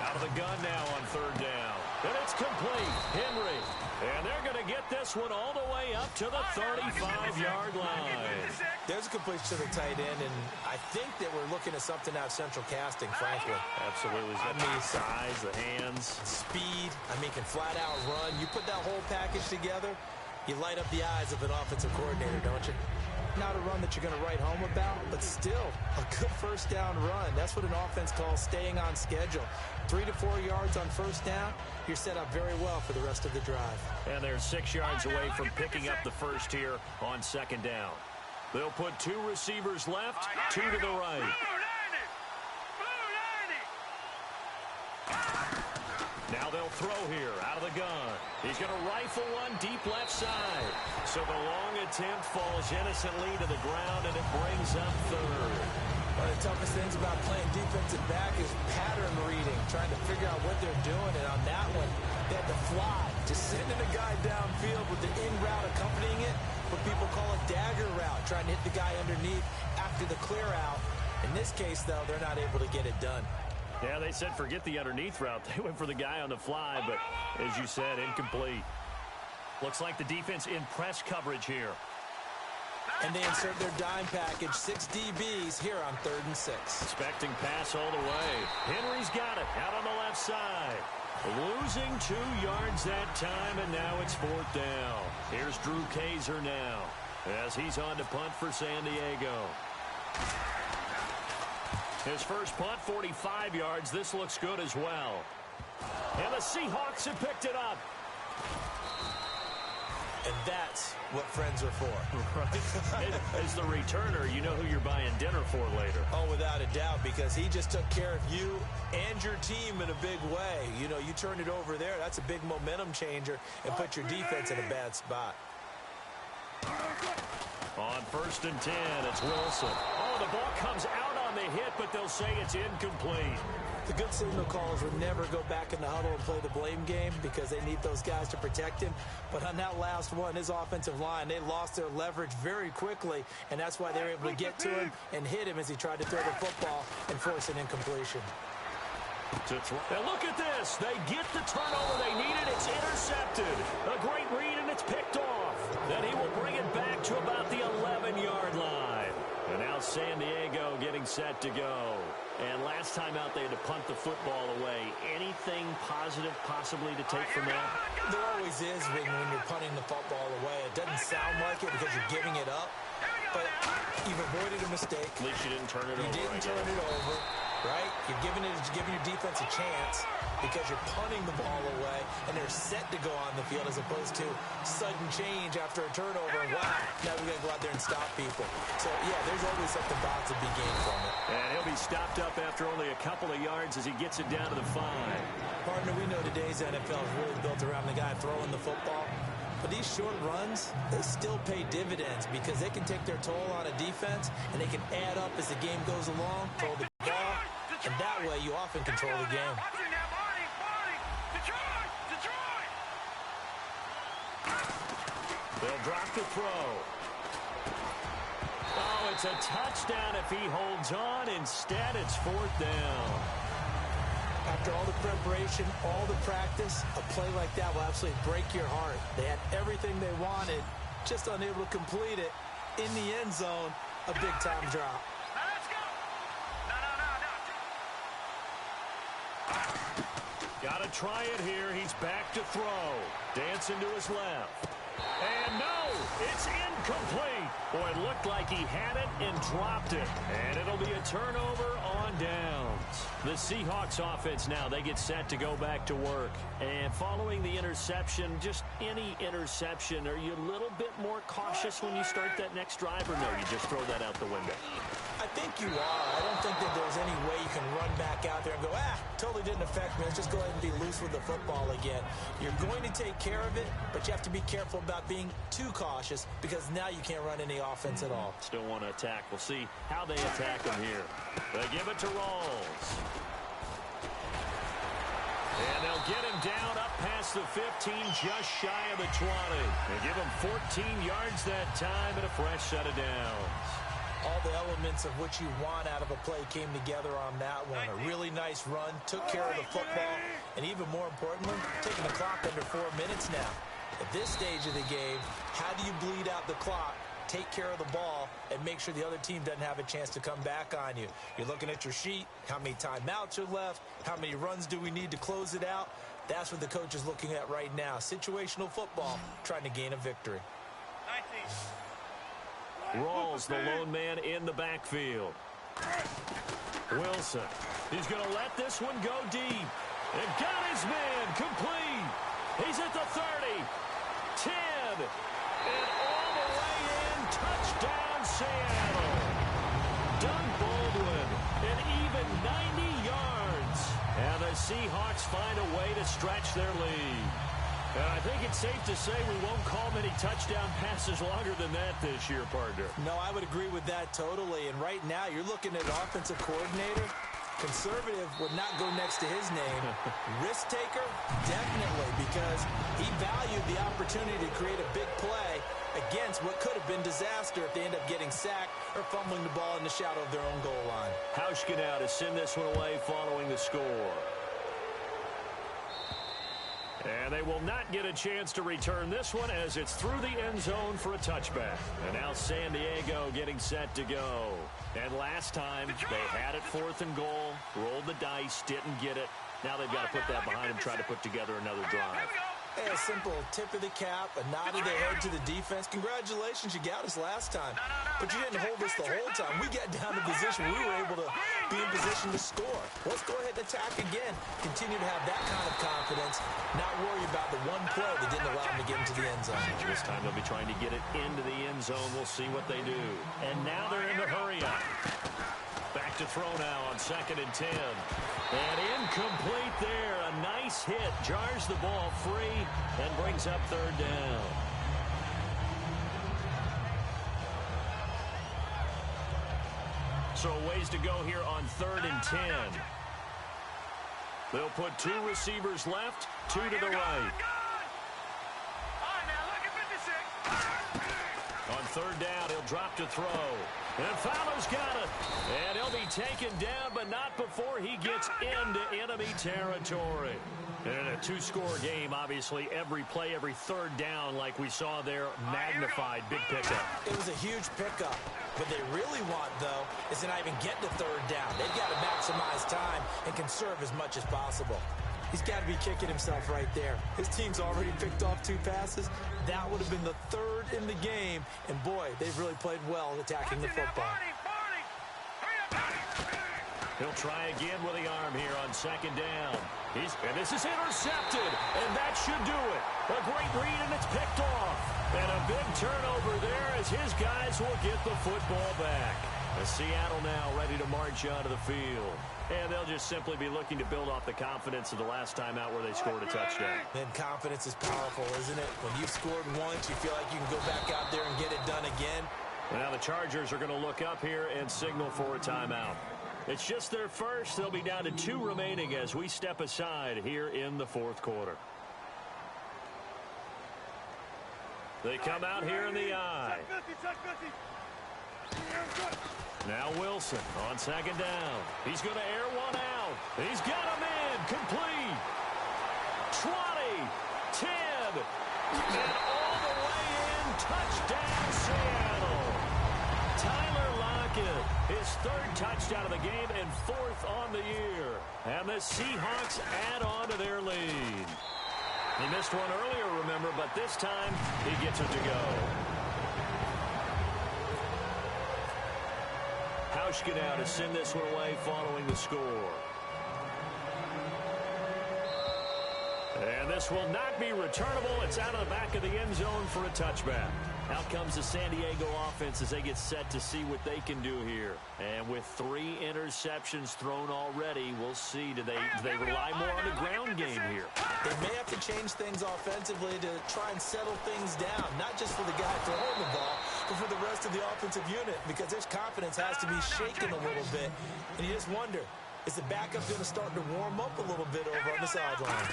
Out of the gun now on third down. And it's complete. Henry. And they're going to get this one all the way up to the 35-yard line. There's a completion to the tight end, and I think that we're looking at something out of central casting, frankly. Absolutely. I mean, size, the hands. Speed. I mean, can flat out run. You put that whole package together, you light up the eyes of an offensive coordinator, don't you? Not a run that you're going to write home about, but still a good first down run. That's what an offense calls staying on schedule. 3 to 4 yards on first down, you're set up very well for the rest of the drive. And they're 6 yards away from picking up the first here on second down. They'll put 2 receivers left, 2 to the right. Now they'll throw here out of the gun. He's going to rifle one deep left side. So the long attempt falls innocently to the ground, and it brings up third. One of the toughest things about playing defensive back is pattern reading, trying to figure out what they're doing. And on that one, they had to fly, just sending a guy downfield with the in route accompanying it, what people call a dagger route, trying to hit the guy underneath after the clear out. In this case, though, they're not able to get it done. Yeah, they said forget the underneath route. They went for the guy on the fly, but as you said, incomplete. Looks like the defense in press coverage here. And they insert their dime package, 6 DBs here on 3rd and 6. Expecting pass all the way. Henry's got it out on the left side. Losing 2 yards that time, and now it's 4th down. Here's Drew Kaiser now as he's on to punt for San Diego. His first punt, 45 yards. This looks good as well. And the Seahawks have picked it up. And that's what friends are for. Right. As the returner, you know who you're buying dinner for later. Oh, without a doubt, because he just took care of you and your team in a big way. You know, you turn it over there, that's a big momentum changer and put your defense in a bad spot. On 1st and 10, it's Wilson. Oh, the ball comes out on the hit, but they'll say it's incomplete. The good signal callers would never go back in the huddle and play the blame game because they need those guys to protect him. But on that last one, his offensive line, they lost their leverage very quickly, and that's why they were able to get to him and hit him as he tried to throw the football and force an incompletion. And look at this. They get the turnover they needed. It's intercepted. A great read, and it's picked off. Then he will bring it back to about the 11-yard line. And now San Diego getting set to go. And last time out, they had to punt the football away. Anything positive possibly to take from that? There always is when you're punting the football away. It doesn't sound like it because you're giving it up. But you've avoided a mistake. At least you didn't turn it over. You didn't turn it over, right? You're giving your defense a chance because you're punting the ball away, and they're set to go on the field as opposed to sudden change after a turnover. And wow, now we got to go out there and stop people. So, yeah, there's always something positive to be gained from it. And he'll be stopped up after only a couple of yards as he gets it down to the 5. Partner, we know today's NFL is really built around the guy throwing the football. But these short runs, they still pay dividends because they can take their toll on a defense, and they can add up as the game goes along, throw the ball, and that way you often control the game. They'll drop the throw. Oh, it's a touchdown if he holds on. Instead, it's 4th down. After all the preparation, all the practice, a play like that will absolutely break your heart. They had everything they wanted, just unable to complete it. In the end zone, a big-time drop. Got to try it here. He's back to throw. Dancing to his left. And no, it's incomplete. Boy, it looked like he had it and dropped it. And it'll be a turnover on downs. The Seahawks offense now, they get set to go back to work. And following the interception, just any interception, are you a little bit more cautious when you start that next drive, or no, you just throw that out the window? I think you are. I don't think that there's any way you can run back out there and go, totally didn't affect me. Let's just go ahead and be loose with the football again. You're going to take care of it, but you have to be careful about being too cautious because now you can't run any offense at all. Still want to attack. We'll see how they attack him here. They give it to Rawls. And they'll get him down up past the 15, just shy of the 20. They give him 14 yards that time and a fresh set of downs. All the elements of what you want out of a play came together on that one. A really nice run, took care of the football, and even more importantly, taking the clock under 4 minutes now. At this stage of the game, how do you bleed out the clock, take care of the ball, and make sure the other team doesn't have a chance to come back on you? You're looking at your sheet, how many timeouts are left, how many runs do we need to close it out? That's what the coach is looking at right now. Situational football, trying to gain a victory. Rawls, the lone man in the backfield. Wilson, he's going to let this one go deep. And got his man complete. He's at the 30, 10, and all the way in. Touchdown, Seattle. Doug Baldwin, an even 90 yards. And the Seahawks find a way to stretch their lead. And I think it's safe to say we won't call many touchdown passes longer than that this year, partner. No, I would agree with that totally. And right now, you're looking at offensive coordinator. Conservative would not go next to his name. Risk taker, definitely, because he valued the opportunity to create a big play against what could have been disaster if they end up getting sacked or fumbling the ball in the shadow of their own goal line. Hauschka now to send this one away following the score. And they will not get a chance to return this one as it's through the end zone for a touchback. And now San Diego getting set to go. And last time, they had it 4th and goal, rolled the dice, didn't get it. Now they've got to put that behind them, try to put together another drive. Hey, a simple tip of the cap, a nod of the head to the defense. Congratulations, you got us last time. But you didn't hold us the whole time. We got down to position. We were able to be in position to score. Let's go ahead and attack again. Continue to have that kind of confidence, not worry about the one play that didn't allow them to get into the end zone. This time they'll be trying to get it into the end zone. We'll see what they do. And now they're in the hurry-up. Back to throw now on 2nd and 10. And incomplete there. A nice hit. Jars the ball free and brings up 3rd down. So a ways to go here on 3rd and 10. They'll put 2 receivers left, 2 to the right. On 3rd down, he'll drop to throw. And Fowler's got it. And he'll be taken down, but not before he gets into enemy territory. And in a 2-score game, obviously, every play, every 3rd down, like we saw there, magnified. Big pickup. It was a huge pickup. What they really want, though, is to not even get to 3rd down. They've got to maximize time and conserve as much as possible. He's got to be kicking himself right there. His team's already picked off 2 passes. That would have been the 3rd in the game. And, boy, they've really played well attacking the football. He'll try again with the arm here on 2nd down. And this is intercepted, and that should do it. A great read, and it's picked off. And a big turnover there as his guys will get the football back. As Seattle now ready to march onto the field. And they'll just simply be looking to build off the confidence of the last time out where they scored a touchdown. And confidence is powerful, isn't it? When you've scored once, you feel like you can go back out there and get it done again. Now the Chargers are going to look up here and signal for a timeout. It's just their first. They'll be down to 2 remaining as we step aside here in the 4th quarter. They come out here in the I. Now Wilson on 2nd down. He's going to air one out. He's got him in. Complete. 20, 10, and all the way in. Touchdown, Seattle. Tyler Lockett, his 3rd touchdown of the game and 4th on the year. And the Seahawks add on to their lead. He missed one earlier, remember, but this time he gets it to go. Hauschka now to send this one away following the score. And this will not be returnable. It's out of the back of the end zone for a touchback. Out comes the San Diego offense as they get set to see what they can do here. And with 3 interceptions thrown already, we'll see. Do they rely more on the ground game here? They may have to change things offensively to try and settle things down, not just for the guy throwing the ball, but for the rest of the offensive unit, because their confidence has to be shaken a little bit. And you just wonder, is the backup going to start to warm up a little bit over on the sideline?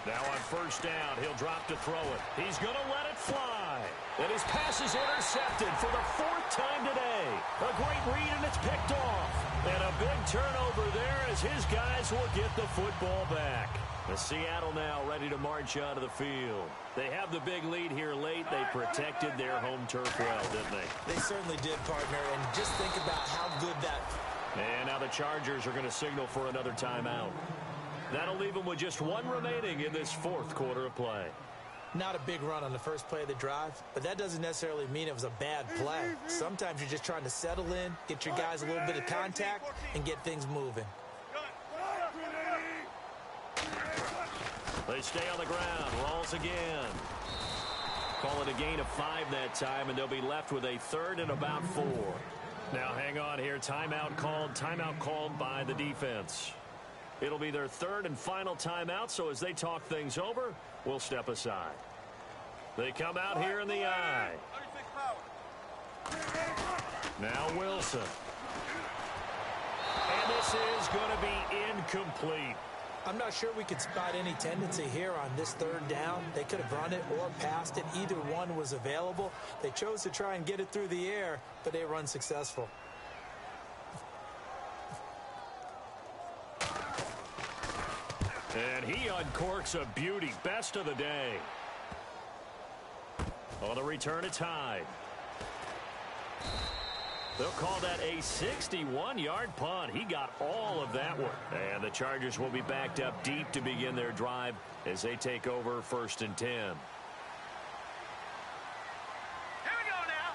Now on 1st down, he'll drop to throw it. He's going to let it fly. And his pass is intercepted for the 4th time today. A great read, and it's picked off. And a big turnover there as his guys will get the football back. The Seattle now ready to march onto the field. They have the big lead here late. They protected their home turf well, didn't they? They certainly did, partner. And just think about how good that... And now the Chargers are going to signal for another timeout. That'll leave them with just 1 remaining in this 4th quarter of play. Not a big run on the first play of the drive, but that doesn't necessarily mean it was a bad play. Sometimes you're just trying to settle in, get your guys a little bit of contact, and get things moving. They stay on the ground. Rolls again. Call it a gain of 5 that time, and they'll be left with a 3rd and about 4. Now hang on here. Timeout called by the defense. It'll be their 3rd and final timeout, so as they talk things over, we'll step aside. They come out here in the I. Now Wilson. And this is going to be incomplete. I'm not sure we could spot any tendency here on this 3rd down. They could have run it or passed it. Either one was available. They chose to try and get it through the air, but they were unsuccessful. And he uncorks a beauty. Best of the day. On the return, it's Hyde. They'll call that a 61-yard punt. He got all of that one. And the Chargers will be backed up deep to begin their drive as they take over 1st and 10. Here we go now.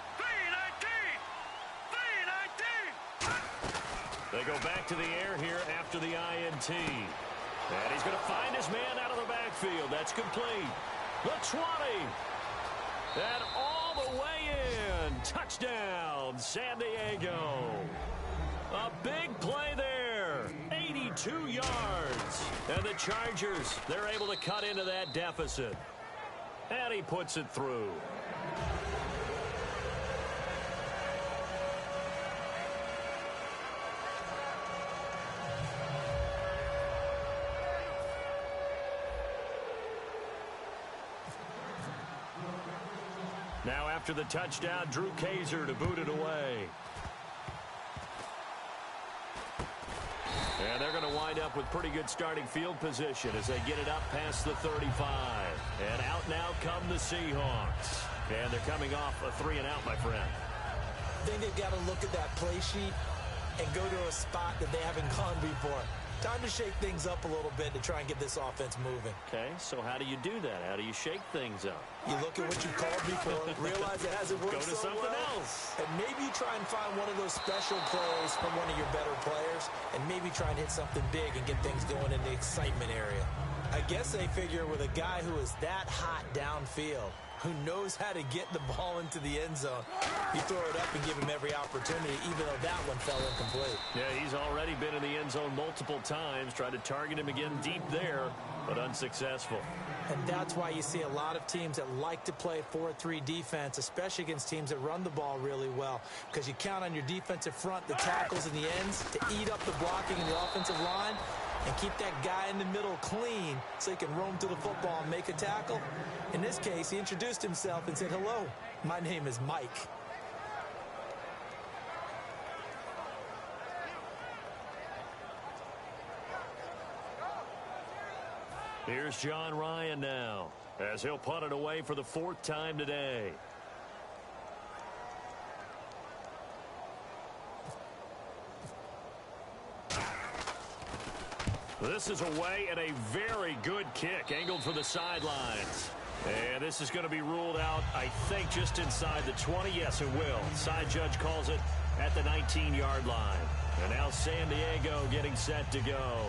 3-19. They go back to the air here after the INT. And he's going to find his man out of the backfield. That's complete. The 20. And all the way in. Touchdown, San Diego. A big play there. 82 yards. And the Chargers, they're able to cut into that deficit. And he puts it through. Now after the touchdown, Drew Kaiser to boot it away. And they're going to wind up with pretty good starting field position as they get it up past the 35. And out now come the Seahawks. And they're coming off a 3-and-out, my friend. I think they've got to look at that play sheet and go to a spot that they haven't gone before. Time to shake things up a little bit to try and get this offense moving. Okay, so how do you do that? How do you shake things up? You look at what you called before, realize it hasn't worked Go to so something well, else. and maybe try and find one of those special plays from one of your better players, and maybe try and hit something big and get things going in the excitement area. I guess they figure with a guy who is that hot downfield, who knows how to get the ball into the end zone, you throw it up and give him every opportunity, even though that one fell incomplete. Yeah, he's already been in the end zone multiple times, tried to target him again deep there, but unsuccessful. And that's why you see a lot of teams that like to play 4-3 defense, especially against teams that run the ball really well, because you count on your defensive front, the tackles and the ends, to eat up the blocking in the offensive line and keep that guy in the middle clean so he can roam to the football and make a tackle. In this case, he introduced himself and said, "Hello, my name is Mike." Here's John Ryan now, as he'll punt it away for the 4th time today. This is away and a very good kick, angled for the sidelines. And this is going to be ruled out, I think, just inside the 20. Yes, it will. Side judge calls it at the 19-yard line. And now San Diego getting set to go.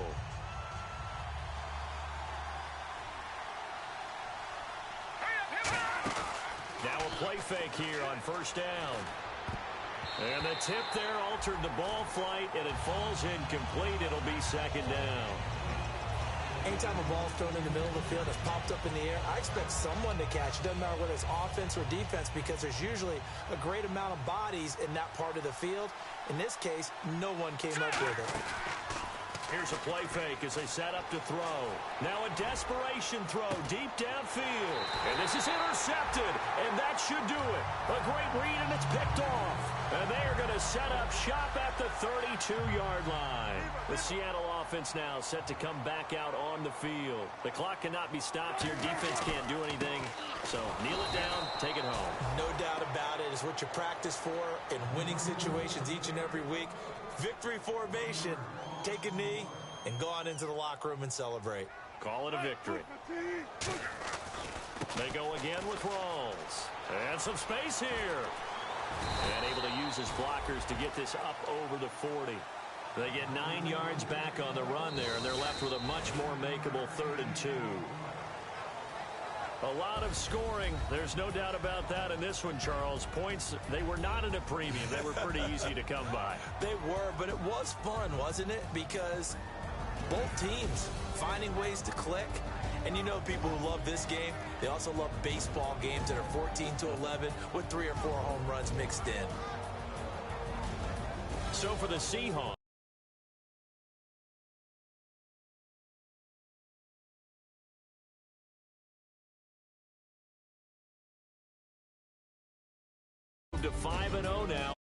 Now a play fake here on 1st down. And the tip there altered the ball flight, and it falls incomplete. It'll be 2nd down. Anytime a ball's thrown in the middle of the field, it's popped up in the air, I expect someone to catch. It doesn't matter whether it's offense or defense, because there's usually a great amount of bodies in that part of the field. In this case, no one came up with it. Here's a play fake as they set up to throw. Now a desperation throw deep downfield. And this is intercepted, and that should do it. A great read, and it's picked off. And they are going to set up shop at the 32-yard line. The Seattle offense now set to come back out on the field. The clock cannot be stopped here. Defense can't do anything. So kneel it down, take it home. No doubt about it. It's what you practice for in winning situations each and every week. Victory formation. Take a knee and go on into the locker room and celebrate. Call it a victory. They go again with Rawls. And some space here. And able to use his blockers to get this up over the 40. They get 9 yards back on the run there, and they're left with a much more makeable 3rd and 2. A lot of scoring. There's no doubt about that in this one, Charles. Points, they were not at a premium. They were pretty easy to come by. They were, but it was fun, wasn't it? Because both teams finding ways to click. And you know people who love this game, they also love baseball games that are 14-11 with 3 or 4 home runs mixed in. So for the Seahawks, to 5-0 now.